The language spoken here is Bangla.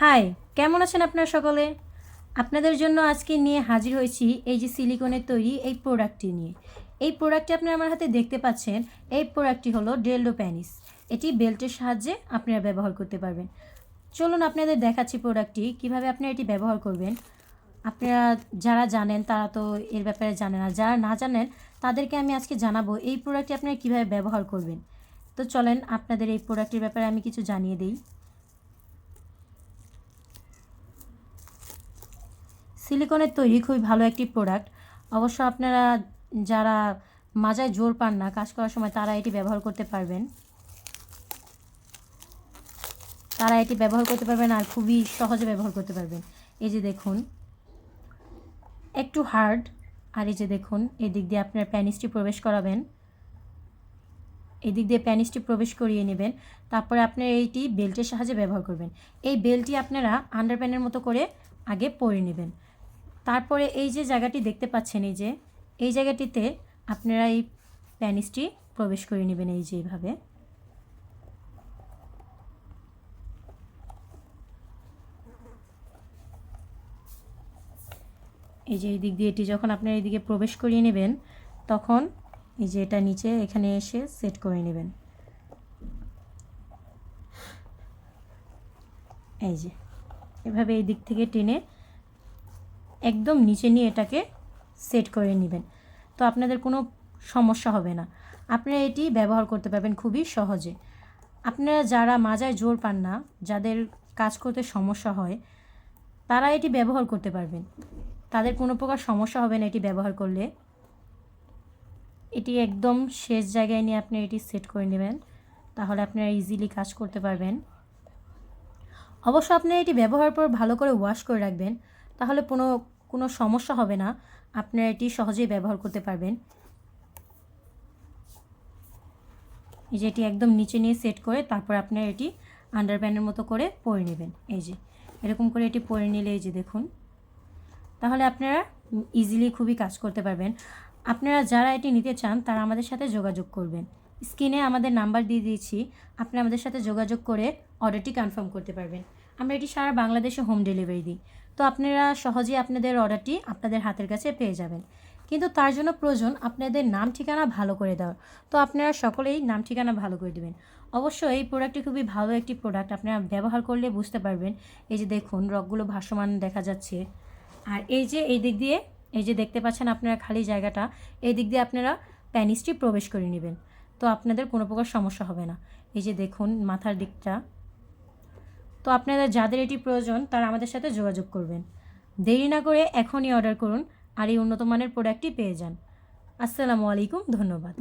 হাই, কেমন আছেন আপনারা সকলে? আপনাদের জন্য আজকে নিয়ে হাজির হয়েছি এই যে সিলিকনের তৈরি এই প্রোডাক্টটি নিয়ে। এই প্রোডাক্টটি আপনারা আমার হাতে দেখতে পাচ্ছেন, এই প্রোডাক্টটি হলো ডেলডো প্যানিস। এটি বেল্টের সাহায্যে আপনারা ব্যবহার করতে পারবেন। চলুন আপনাদের দেখাচ্ছি প্রোডাক্টটি কীভাবে আপনারা এটি ব্যবহার করবেন। আপনারা যারা জানেন তারা তো এর ব্যাপারে জানেন, আর যারা না জানেন তাদেরকে আমি আজকে জানাবো এই প্রোডাক্টটি আপনারা কীভাবে ব্যবহার করবেন। তো চলেন আপনাদের এই প্রোডাক্টের ব্যাপারে আমি কিছু জানিয়ে দিই। সিলিকনের তৈরি খুবই ভালো একটি প্রোডাক্ট। অবশ্য আপনারা যারা মাজায় জোর পান না কাজ করার সময় তারা এটি ব্যবহার করতে পারবেন। আর খুবই সহজে ব্যবহার করতে পারবেন। এই যে দেখুন, একটু হার্ড, আর এই যে দেখুন এদিক দিয়ে আপনার প্যানিসটি প্রবেশ করাবেন, এদিক দিয়ে প্যানিসটি প্রবেশ করিয়ে নেবেন। তারপরে আপনারা এইটি বেল্টের সাহায্যে ব্যবহার করবেন। এই বেল্টটি আপনারা আন্ডারপ্যানের মতো করে আগে পরে নেবেন। তারপরে এই যে জায়গাটি দেখতে পাচ্ছেন, এই জায়গাটিতে আপনারা এই প্যানিসটি প্রবেশ করে নেবেন। এই যে এইভাবে এই দিক দিয়ে এটি যখন আপনারা এইদিকে প্রবেশ করিয়ে নেবেন তখন এই যে এটা নিচে এখানে এসে সেট করে নেবেন। এই যে এভাবে এই দিক থেকে টেনে একদম নিচে নিয়ে এটাকে সেট করে নেবেন। তো আপনাদের কোনো সমস্যা হবে না, আপনারা এটি ব্যবহার করতে পারবেন খুবই সহজে। আপনারা যারা মাজায় জোর পান না, যাদের কাজ করতে সমস্যা হয়, তারা এটি ব্যবহার করতে পারবেন। তাদের কোনো প্রকার সমস্যা হবে না এটি ব্যবহার করলে। এটি একদম শেষ জায়গায় নিয়ে আপনি এটি সেট করে নেবেন, তাহলে আপনারা ইজিলি কাজ করতে পারবেন। অবশ্য আপনারা এটি ব্যবহার পর ভালো করে ওয়াশ করে রাখবেন, তাহলে কোনো সমস্যা হবে না, আপনারা এটি সহজেই ব্যবহার করতে পারবেন। এই যে এটি একদম নিচে নিয়ে সেট করে তারপর আপনারা এটি আন্ডারপ্যানের মতো করে পরে নেবেন। এই যে এরকম করে এটি পরে নিলে এই যে দেখুন, তাহলে আপনারা ইজিলি খুবই কাজ করতে পারবেন। আপনারা যারা এটি নিতে চান তারা আমাদের সাথে যোগাযোগ করবেন। স্ক্রিনে আমাদের নাম্বার দিয়ে দিয়েছি, আপনি আমাদের সাথে যোগাযোগ করে অর্ডারটি কনফার্ম করতে পারবেন। আমরা এটি সারা বাংলাদেশে হোম ডেলিভারি দিই। তো আপনারা সহজেই আপনাদের অর্ডারটি আপনাদের হাতের কাছে পেয়ে যাবেন। কিন্তু তার জন্য প্রয়োজন আপনাদের নাম ঠিকানা ভালো করে দেওয়ার। তো আপনারা সকলেই নাম ঠিকানা ভালো করে দেবেন। অবশ্য এই প্রোডাক্টটি খুবই ভালো একটি প্রোডাক্ট, আপনারা ব্যবহার করলে বুঝতে পারবেন। এই যে দেখুন রগগুলো ভাসমান দেখা যাচ্ছে। আর এই যে এই দিক দিয়ে এই যে দেখতে পাচ্ছেন আপনারা খালি জায়গাটা, এই দিক দিয়ে আপনারা প্যানিসটি প্রবেশ করে নেবেন। তো আপনাদের কোনো প্রকার সমস্যা হবে না। এই যে দেখুন মাথার দিকটা। তো আপনাদের যাদের এটি প্রয়োজন তারা আমাদের সাথে যোগাযোগ করবেন। দেরি না করে এখনই অর্ডার করুন আর এই উন্নত মানের প্রোডাক্টটি পেয়ে যান। আসসালামু আলাইকুম, ধন্যবাদ।